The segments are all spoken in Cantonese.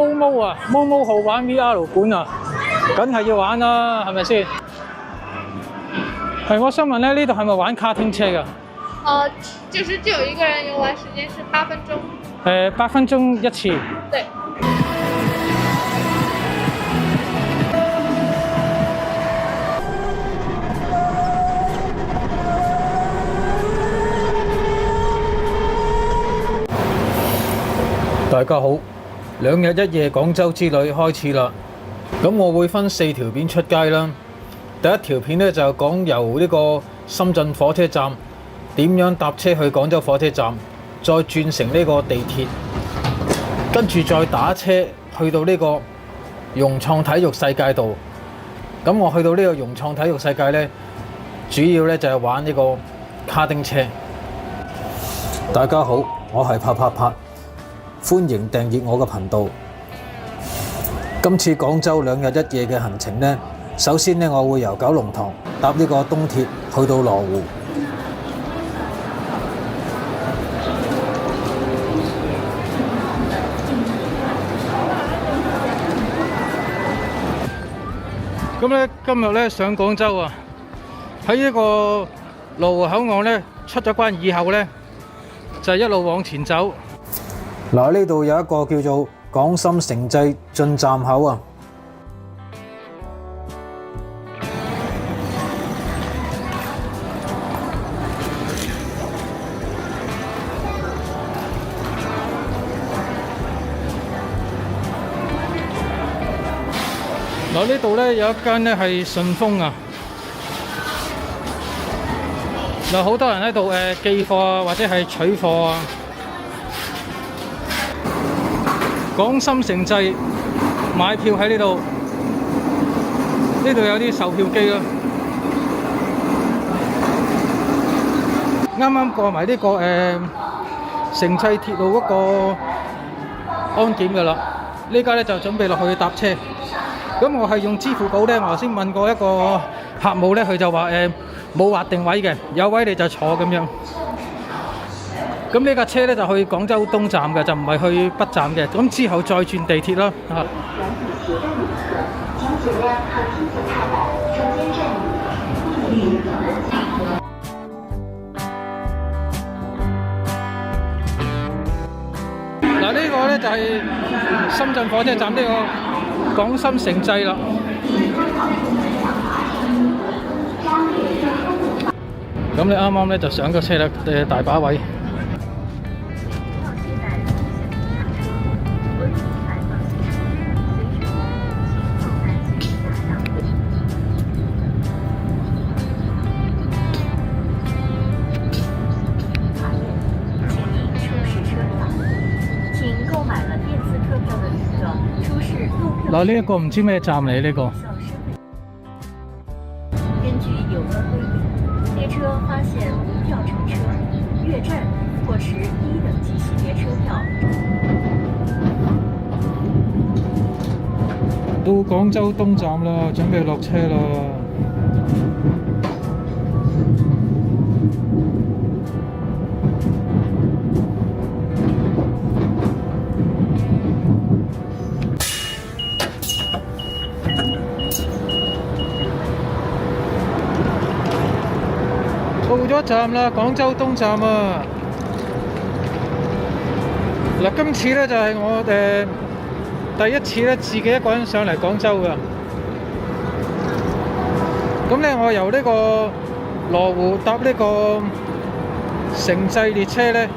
毛啊，毛號玩 VR 館啊，梗係要玩啦，係咪先？係，我想問咧，呢度係咪玩卡丁車㗎？就是只有一個人遊玩時間是8分鐘。8分鐘一次。對。大家好，2日1夜廣州之旅開始啦。咁我會分4條片出街啦。第一條片咧就講由呢個深圳火車站點樣搭車去廣州火車站，再轉乘呢個地鐵，跟住再打車去到呢個融創體育世界度。咁我去到呢個融創體育世界咧，主要咧就係玩呢個卡丁車。大家好，我係拍，歡迎訂閱我嘅頻道。今次廣州2日1夜嘅行程呢，首先呢，我會由九龍塘搭呢個東鐵去到羅湖。咁咧，今日咧上廣州啊，喺呢個羅湖口岸咧出咗關以後咧，就一路往前走。嗱，呢度有一個叫做廣深城際進站口啊。嗱，呢度咧有一間咧係順豐啊。嗱，好多人喺度寄貨啊，或者係取貨啊。廣深城際買票喺呢度，呢度有啲售票機咯。啱啱過埋呢個城際鐵路嗰個安檢㗎啦，呢家咧就準備落去搭車。咁我係用支付寶咧，我頭先問過一個客務咧，佢就話冇劃定位嘅，有位你就坐咁樣。咁呢架車咧就去廣州東站嘅，就唔係去北站嘅。咁之後再轉地鐵啦。嗱，呢個咧就係深圳火車站呢個廣深城際啦。咁你啱啱咧就上咗車啦，大把位。嗱，呢一個唔知咩站嚟呢個。根據有關規定，列車發現無票乘車，越站或持1等級級別車票。到廣州東站啦，準備落車啦。到咗站啦，廣州東站啊！嗱，今次咧就係我第一次咧自己一個人上嚟廣州㗎。咁咧，我由呢個羅湖搭呢個城際列車咧，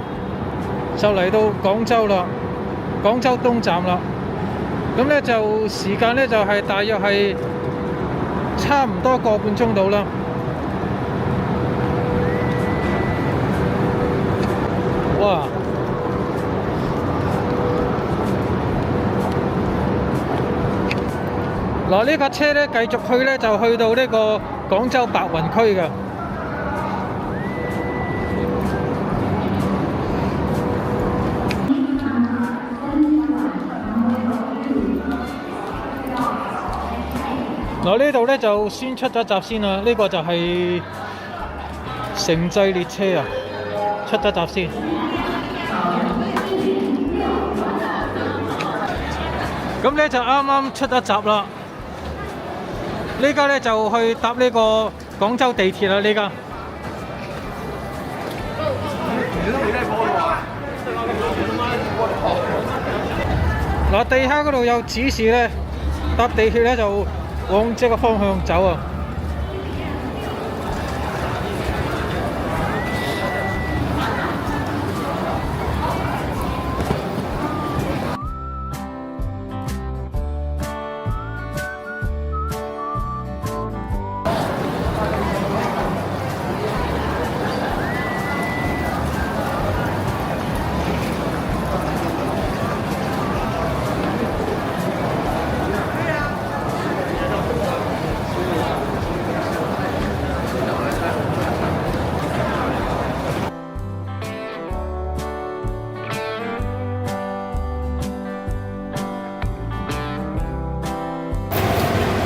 就嚟到廣州啦，廣州東站啦。咁咧就時間咧就係大約係差唔多個半鐘到啦。哇！嗱，呢架車咧繼續去咧就去到呢個廣州白雲區嘅。嗱，呢度咧就先出咗閘先啦，呢個就係城際列車啊，出咗閘先。咁咧就啱啱出一集啦。呢家咧就去搭呢個廣州地鐵啦。呢家嗱，地下嗰度有指示咧，搭地鐵咧就往這個方向走啊。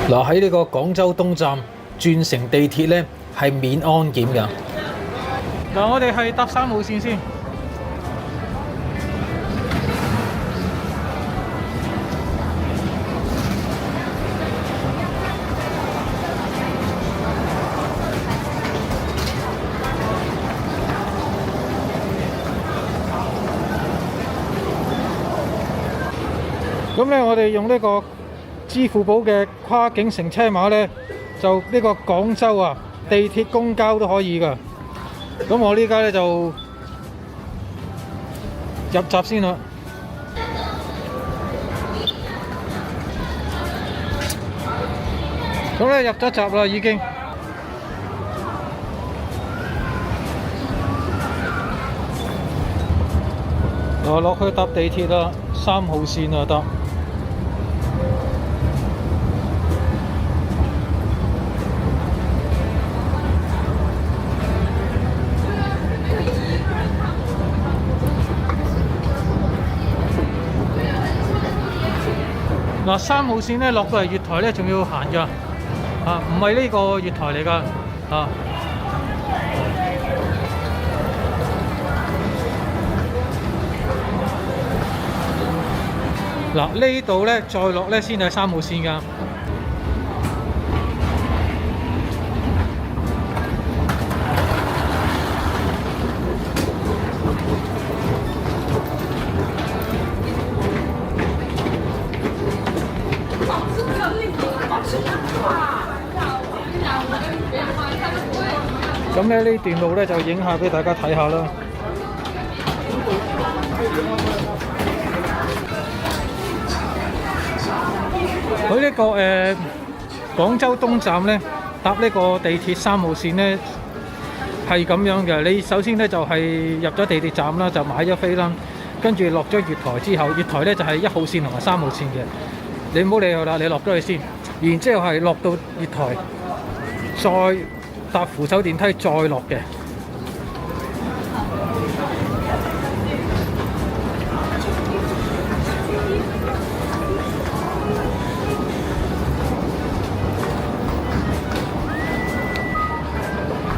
嗱，喺呢個廣州東站轉乘地鐵咧係免安檢㗎。嗱，我哋係搭3號線先。咁咧，我哋用呢個支付寶嘅跨境乘車碼咧，就呢個廣州啊地鐵公交都可以㗎。咁我呢家咧就入閘先啦。咁咧入咗閘啦已經。落去搭地鐵啦，3號線啊搭。嗱，3號線咧落到嚟月台咧，仲要行㗎，唔係呢個月台嚟㗎，嗱呢度咧再落咧先係3號線㗎。咁咧呢段路咧就影下俾大家睇下啦。佢呢個廣州東站咧搭呢個地鐵3號線咧係咁樣嘅。你首先咧就係入咗地鐵站啦，就買咗飛啦，跟住落咗月台之後，月台咧就係1號線同埋3號線嘅。你唔好理佢啦，你落咗去先，然之後係落到月台，再搭扶手電梯再落嘅。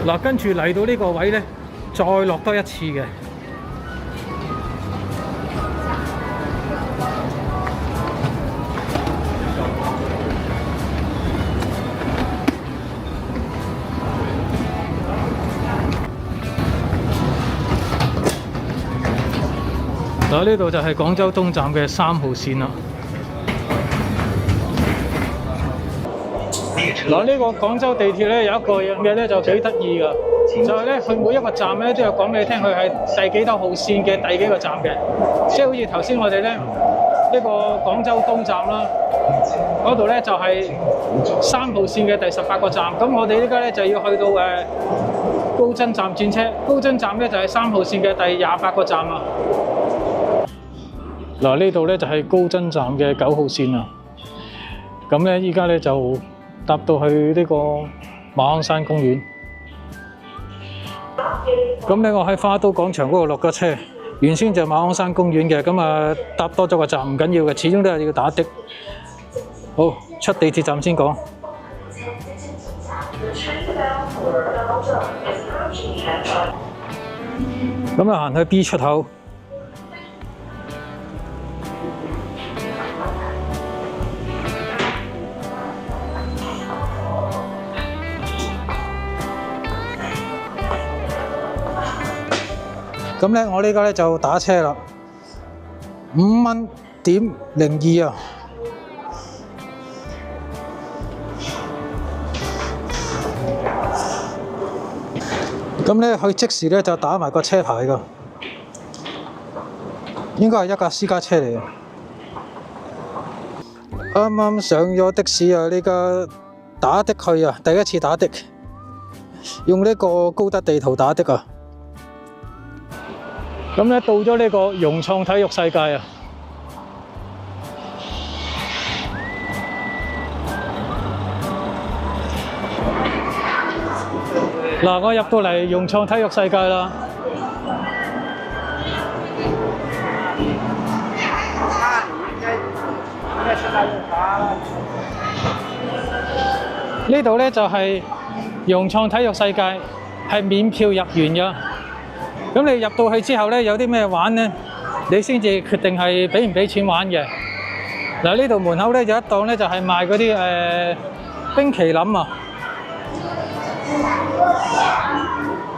嗱，跟住嚟到呢個位咧，再落多一次嘅。嗱，呢度就係廣州東站嘅3號線啦。嗱，呢個廣州地鐵咧有一個嘢咧就幾得意㗎，就係咧佢每一個站咧都有講俾你聽佢係第幾多號線嘅第幾個站嘅，即係好似頭先我哋咧呢個廣州東站啦，嗰度咧就係3號線嘅第18個站，咁我哋依家咧就要去到高真站轉車，高真站咧就係3號線嘅第28個站啊。嗱，呢度咧就係高真站嘅9號線啊，咁咧依家咧就搭到去呢個馬鞍山公園。咁咧我喺花都廣場嗰度落咗車，原先就係馬鞍山公園嘅，咁啊搭多咗個站唔緊要嘅，始終都係要打的。好，出地鐵站先講。咁啊行去 B 出口。咁咧，我呢家咧就打車啦，5蚊.02啊！咁咧，佢即時咧就打埋個車牌㗎，應該係一架私家車嚟嘅。啱啱上咗的士啊！呢家打的去啊，第一次打的，用呢個高德地圖打的啊！咁咧到咗呢個融創體育世界啊！嗱，我入到嚟融創體育世界啦。呢度咧就係融創體育世界，係免票入園㗎。咁你入到去之後咧，有啲咩玩咧？你先至決定係俾唔俾錢玩嘅。嗱，呢度門口咧有一檔咧就係賣嗰啲冰淇淋啊。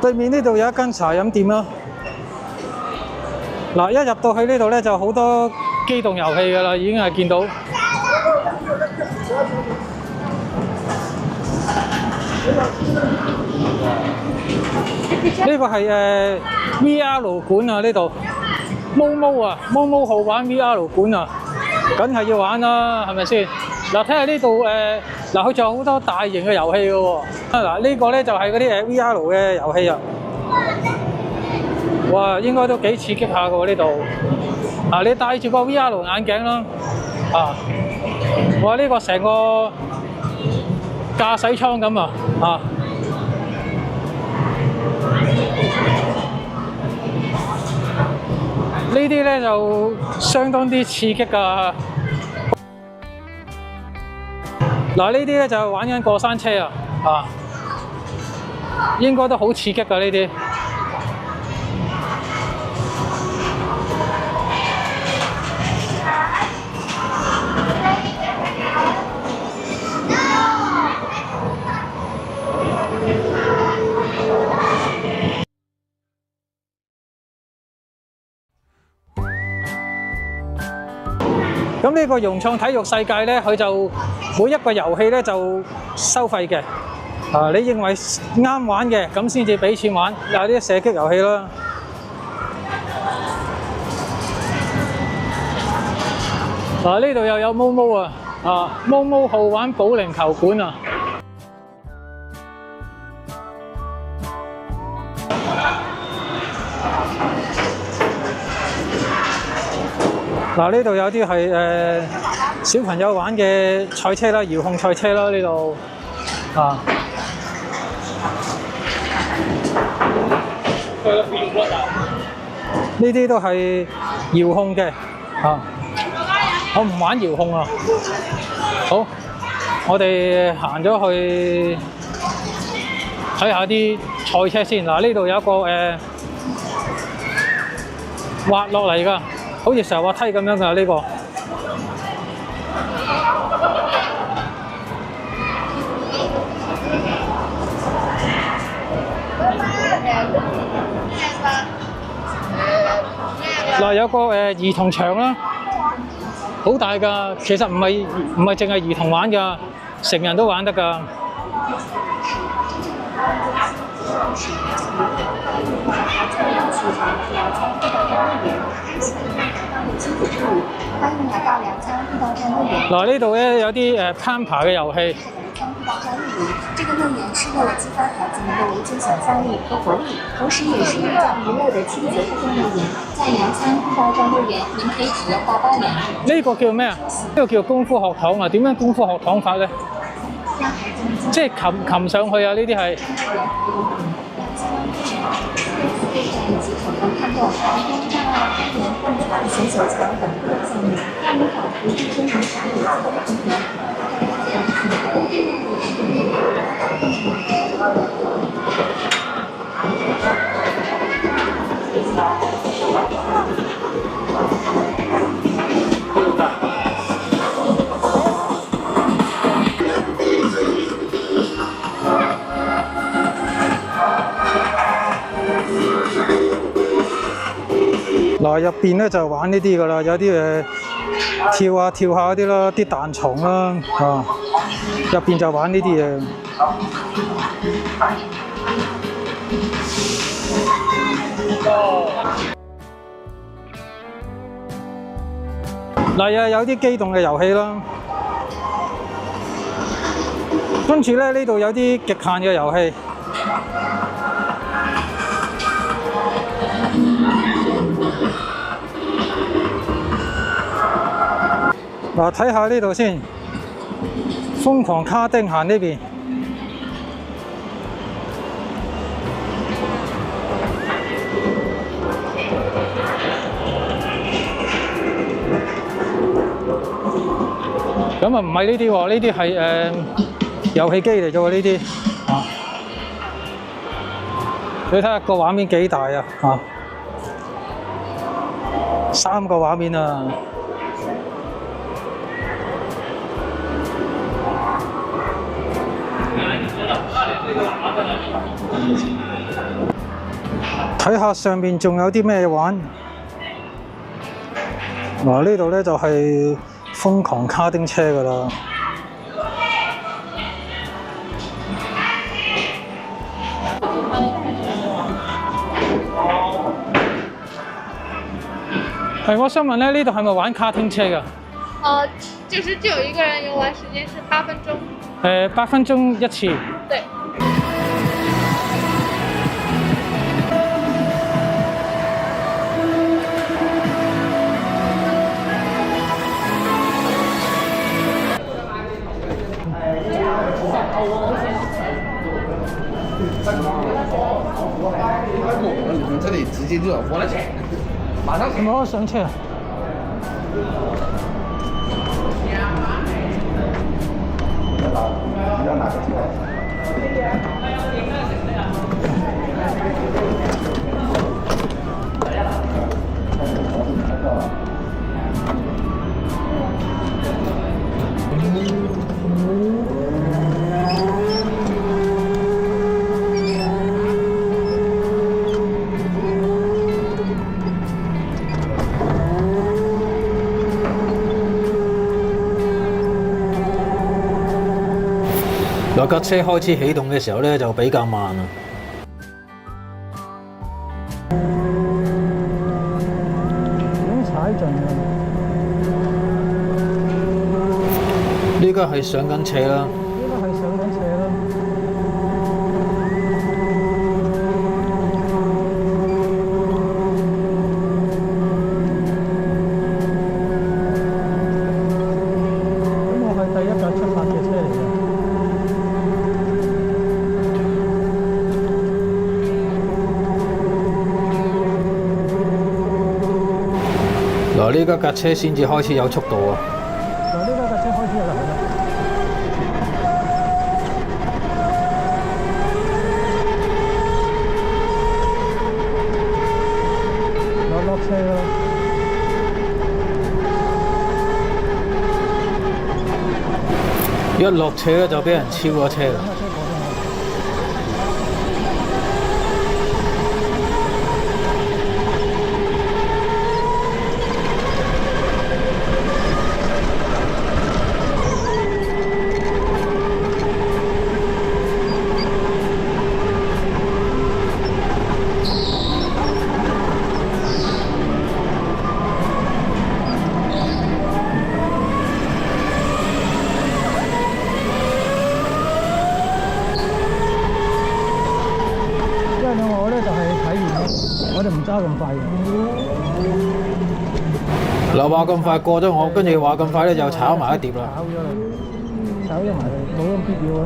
對面呢度有一間茶飲店啦。嗱，一入到去呢度咧就好多機動遊戲㗎啦，已經係見到。呢個係VR 館啊，呢度毛啊，毛號玩 VR 館啊，梗係要玩啦，係咪先？嗱，睇下呢度嗱，佢仲有好多大型嘅遊戲嘅喎。嗱，呢個咧就係嗰啲VR 嘅遊戲啊。哇，應該都幾刺激下嘅喎呢度。啊，你戴住個 VR 眼鏡啦，啊，哇，呢個成個駕駛艙咁啊，啊！呢啲咧就相當啲刺激㗎。嗱，呢啲咧就係玩緊過山車啊，啊，應該都好刺激㗎呢啲。咁呢個融創體育世界咧，佢就每一個遊戲咧就收費嘅。啊，你認為啱玩嘅，咁先至俾錢玩。有啲射擊遊戲啦。嗱，呢度又有毛啊！啊，毛號玩保齡球館啊！嗱，呢度有啲係小朋友玩嘅賽車啦，遙控賽車啦，呢度啊。呢啲都係遙控嘅啊。我唔玩遙控啊。好，我哋行咗去睇下啲賽車先。嗱，呢度有一個滑落嚟㗎。好似上滑梯咁樣㗎呢個。嗱，有個兒童場啦，好大㗎。其實唔係淨係兒童玩㗎，成人都玩得㗎。嗱，呢度咧有啲攀爬嘅遊戲。这个乐园是为了激发孩子们的无尽想象力和活力，同时也是一项娱乐的亲子互动乐园。在粮仓地道战乐园，您可以体验大班人。呢個叫咩啊？呢個叫功夫學堂啊？點樣功夫學堂法咧？即係擒上去啊！呢啲係。以及可能看到航空障礙、攀岩、蹦床、悬手墙等各类项目，让你仿佛置身于啥有自的空间。入邊咧就玩呢啲噶啦，有啲跳下嗰啲啦，啲彈床啦，入邊就玩呢啲嘢。嗱，有啲機動嘅遊戲啦，跟住咧呢度有啲極限嘅遊戲。嗱，睇下呢度先，瘋狂卡丁行呢邊。咁啊，唔係呢啲喎，呢啲係遊戲機嚟啫喎，呢啲。你睇下個畫面幾大啊！3個畫面啊！睇下上面仲有啲咩玩？嗱，呢度咧就係瘋狂卡丁車㗎喇。係，我想問咧，呢度係咪玩卡丁車㗎？就是只有一個人遊玩時間是8分鐘。8分鐘一次。對。从这里直接就要花了钱，马上有冇上車啊？要哪个车？嗱，架車開始起動嘅時候咧，就比較慢啊。已經踩盡啦。呢家係上緊斜啦。呢個係上緊斜啦。咁我係第一架出發嘅車嚟嘅。嗱，呢家架車先至開始有速度啊！嗱，呢家架車開始有啦。落車啦！一落車咧就俾人超咗車啦。我哋唔揸咁快嘅。嗱，話咁快過咗我，跟住話咁快咧就炒埋一碟啦。炒咗埋，冇咁必要啊。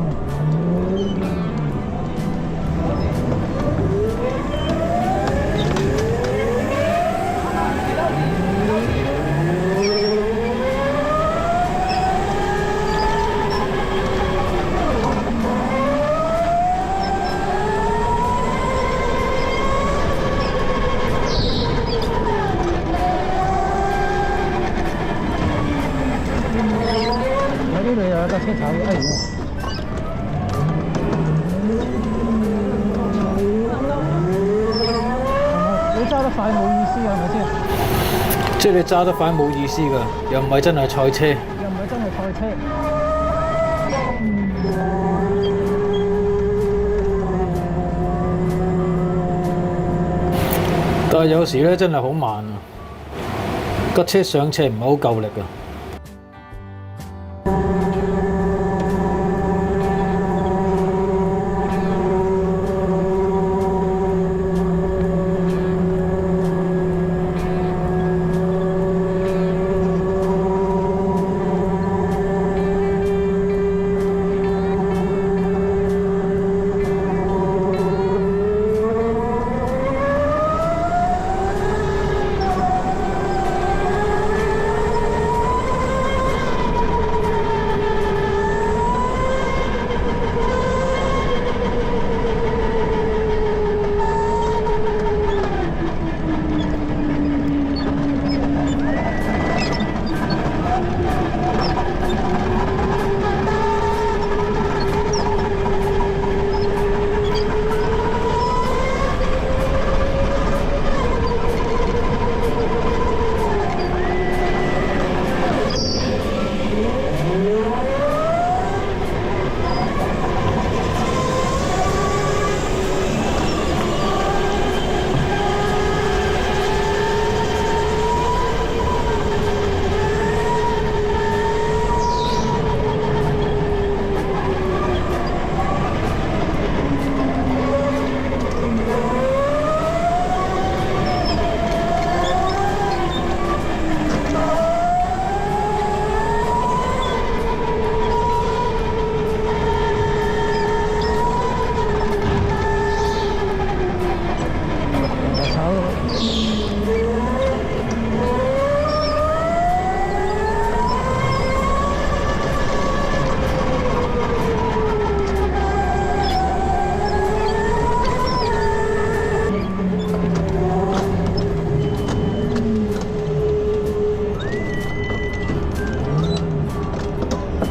呢度又有架車炒，哎呀！你揸得快冇意思係咪先？即係你揸得快冇意思㗎，又唔係真係賽車。又唔係真係賽車。但係有時咧真係好慢啊，架車上斜唔係好夠力啊。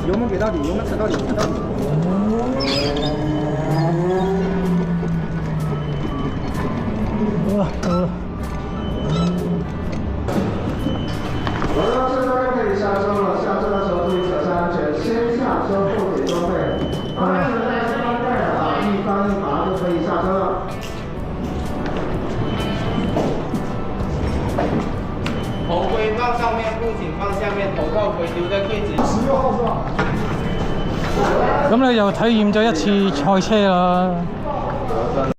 油门给到底，油门踩到底，踩到底。哇，到了。我到车上可以下车了，下车的时候注意车厢安全，先下车后给装备。安全带是安带的啊，一翻一拔就可以下车了。头盔放上面，布景放下面，头套盔丢在柜子。16号是吧？咁你又體驗咗一次賽車啦。